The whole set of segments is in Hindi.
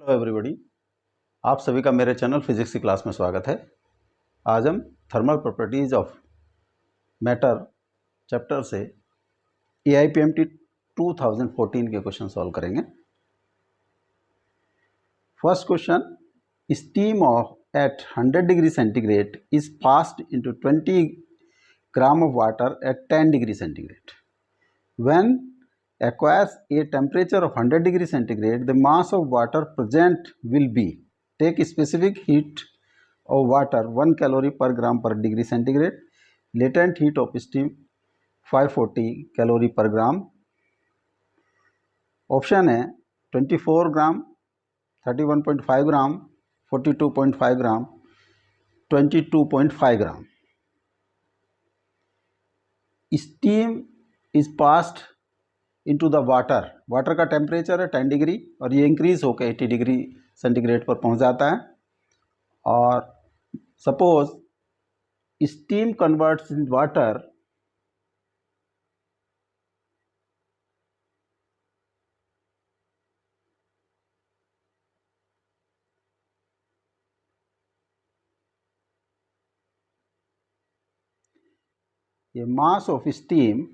हेलो एवरीबॉडी, आप सभी का मेरे चैनल फिजिक्स की क्लास में स्वागत है। आज हम thermal properties of matter chapter से AIPMT 2014 के क्वेश्चन सॉल्व करेंगे। First question, steam of at 100 degree centigrade is passed into 20 gram of water at 10 degree centigrade. When acquires a temperature of 100 degree centigrade, the mass of water present will be, take specific heat of water 1 calorie per gram per degree centigrade, latent heat of steam 540 calorie per gram। Option है 24 gram, 31.5 gram, 42.5 gram, 22.5 gram. Steam is passed into the water का टेम्परेचर है 10 डिग्री और ये इंक्रीज होकर 80 डिग्री सेंटीग्रेड पर पहुंच जाता है। और suppose steam converts in water ये mass of steam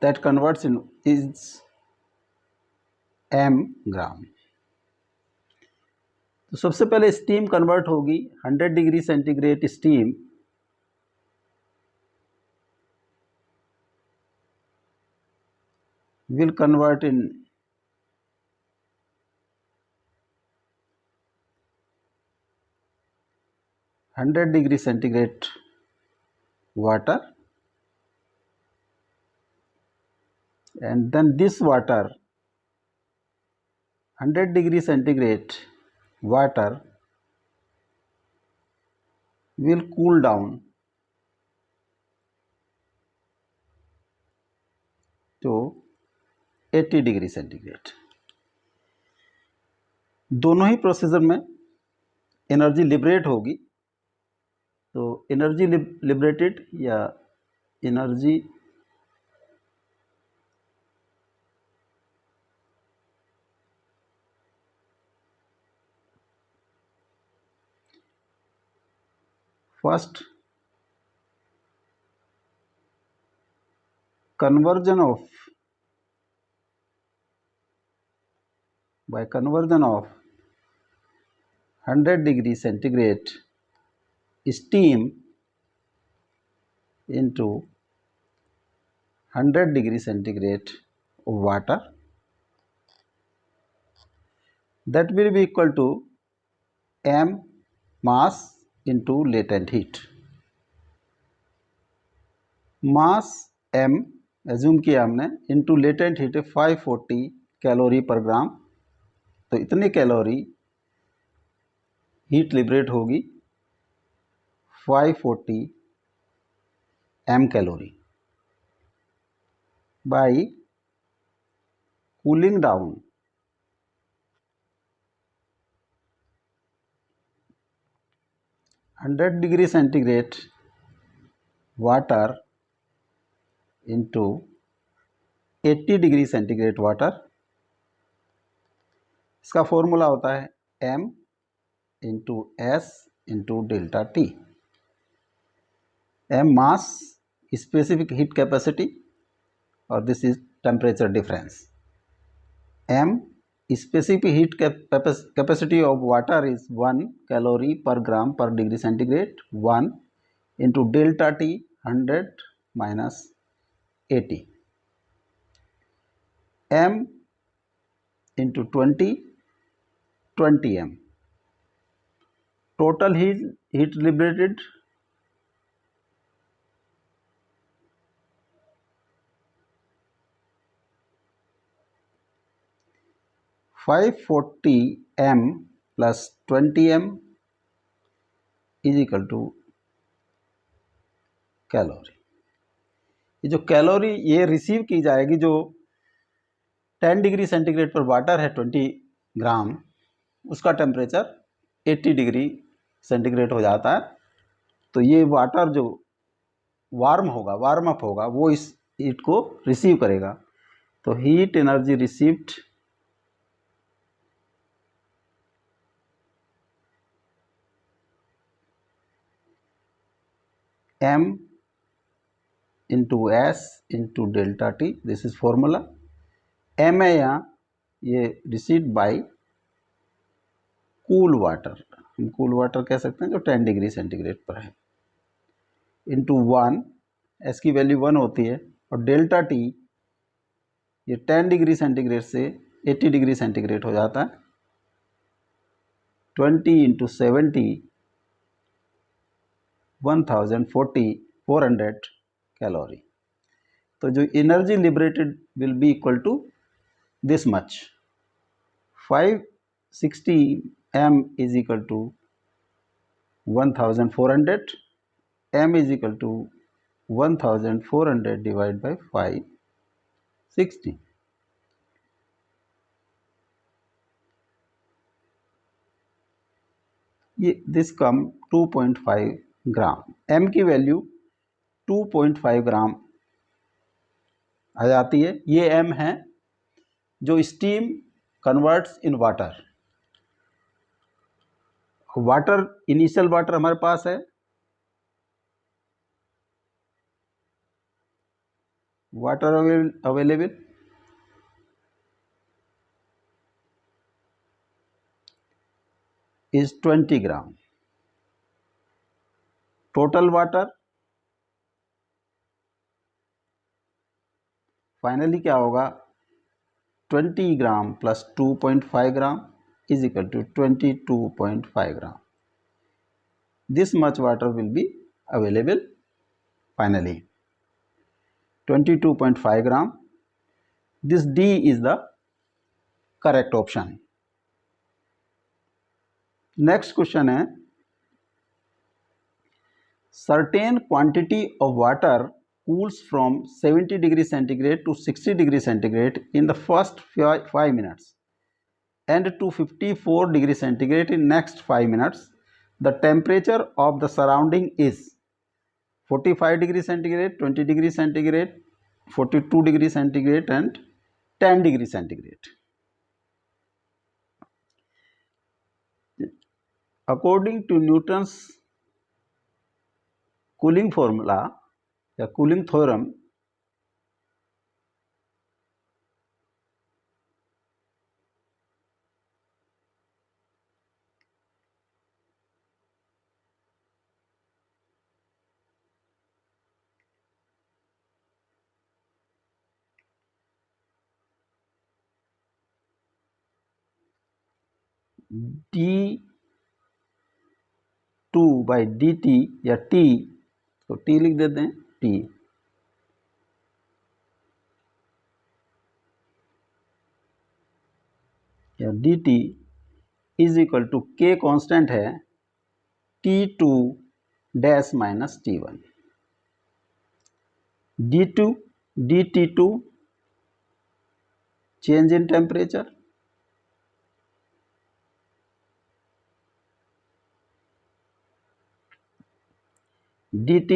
that converts in is m gram. तो सबसे पहले स्टीम कन्वर्ट होगी 100 degree centigrade steam will convert in 100 degree centigrade water, and then this water 100 degree centigrade water will cool down to 80 degree centigrade. दोनों ही प्रोसीजर में एनर्जी लिबरेट होगी। तो एनर्जी लिबरेटेड या energy first conversion of 100 degree centigrade steam into 100 degree centigrade water, that will be equal to m mass into latent heat। Mass m assume किया हमने, into latent heat 540 calorie per ग्राम। तो इतनी कैलोरी हीट लिबरेट होगी 540 m calorie by cooling down 100 degree centigrade water into 80 degree centigrade water. इसका फॉर्मूला होता है m into s into delta T. m mass, specific heat capacity, और this is temperature difference. m specific heat capacity of water is 1 calorie per gram per degree centigrade, 1 into delta T 100 minus 80, m into 20 m। Total heat liberated 540 m plus 20 m is equal to calorie. ये जो कैलोरी ये रिसीव की जाएगी, जो 10 डिग्री सेंटीग्रेड पर वाटर है 20 ग्राम, उसका टेम्परेचर 80 डिग्री सेंटीग्रेड हो जाता है। तो ये वाटर जो वार्म अप होगा वो इस हीट को रिसीव करेगा। तो heat energy received m into S into delta T, this is formula. m है यहाँ, ये रिसीव्ड बाय कूल वाटर, हम कूल वाटर कह सकते हैं जो 10 डिग्री सेंटीग्रेड पर है, इंटू 1, एस की वैल्यू 1 होती है, और डेल्टा टी ये 10 डिग्री सेंटीग्रेड से 80 डिग्री सेंटीग्रेड हो जाता है, 20 इंटू 70, 400 कैलोरी। तो जो energy liberated will be equal to this much, 560 m is equal to 1400, m is equal to 1400 divided by 560, ये दिस कम 2.5 ग्राम, m की वैल्यू 2.5 ग्राम आ जाती है। ये m है जो steam converts in water. Water, initial water हमारे पास है, water available is 20 gram, total water finally क्या होगा, 20 gram plus 2.5 gram is equal to 22.5 gram. This much water will be available finally, 22.5 gram. This D is the correct option. Next question है, certain quantity of water cools from 70 degree centigrade to 60 degree centigrade in the first 5 minutes and to 54 degree centigrade in next 5 minutes. The temperature of the surrounding is 45 degree centigrade, 20 degree centigrade, 42 degree centigrade and 10 degree centigrade. According to Newton's cooling formula या cooling theorem, d2 by dt या t, तो t लिख देते हैं, t या dt is equal to k constant है, t2 dash minus t1, d2 dt2 change in temperature, dt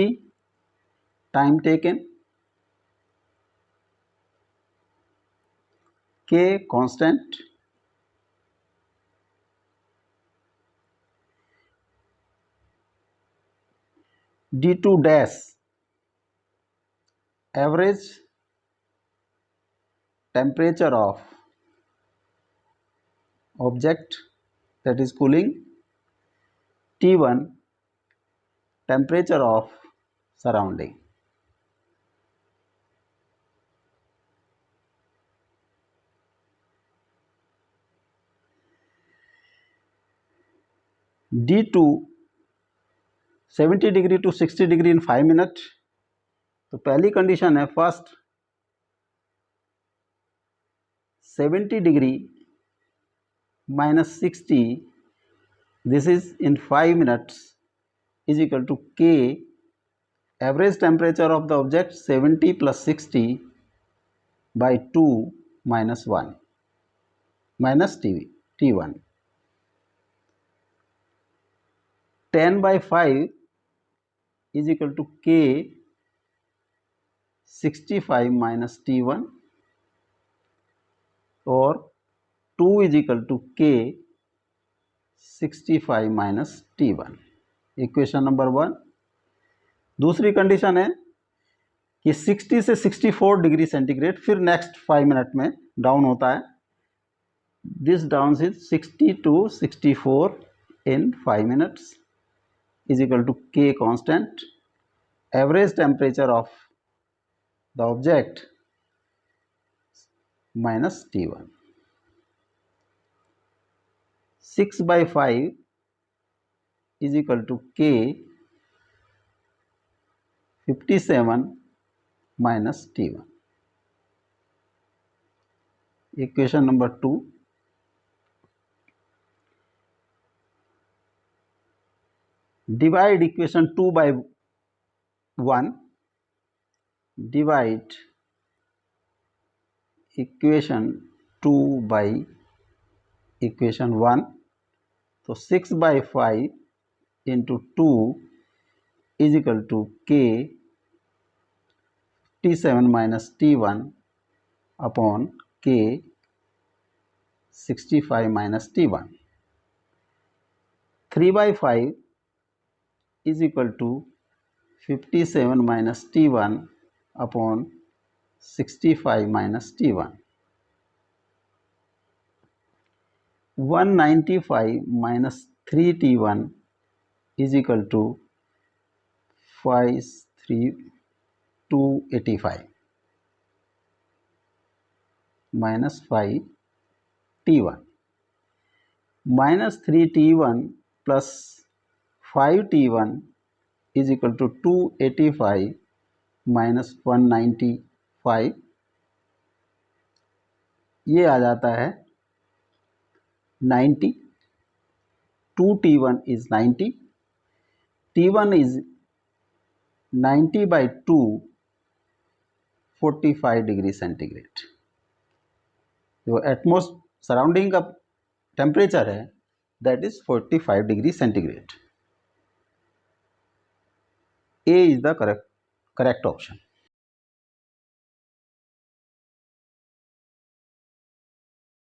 time taken, k constant, d2 dash average temperature of object that is cooling, T1 temperature of surrounding. D2 70 degree to 60 degree in 5 minute, तो पहली कंडीशन है first 70 degree minus 60, this is in 5 minutes is equal to k average temperature of the object 70 plus 60 by 2 minus 1 minus T1, 10 by 5 is equal to k 65 minus T1 और 2 is equal to k 65 minus T1. Equation number 1. दूसरी कंडीशन है कि 60 से 64 डिग्री सेंटीग्रेड फिर नेक्स्ट 5 मिनट में डाउन होता है. This down is 60 to 64 in 5 minutes is equal to K constant. Average temperature of the object minus T1. 6 by 5 is equal to K 57 minus T1. Equation number 2. Divide equation 2 by 1. Divide equation 2 by equation 1. So 6 by 5 into 2 is equal to K 57 minus T1 upon K 65 minus T1. 3 by 5 is equal to 57 minus T1 upon 65 minus T1. 195 minus 3T1 is equal to 285 minus 5T1. Minus 3T1 plus 5T1 is equal to 285 minus 195. ये आ जाता है 90. 2T1 is 90. T1 is 90 by 2, 45 degree centigrade. जो एटमॉस्फेयर सराउंडिंग का टेम्परेचर है that is 45 degree centigrade. A is the correct option.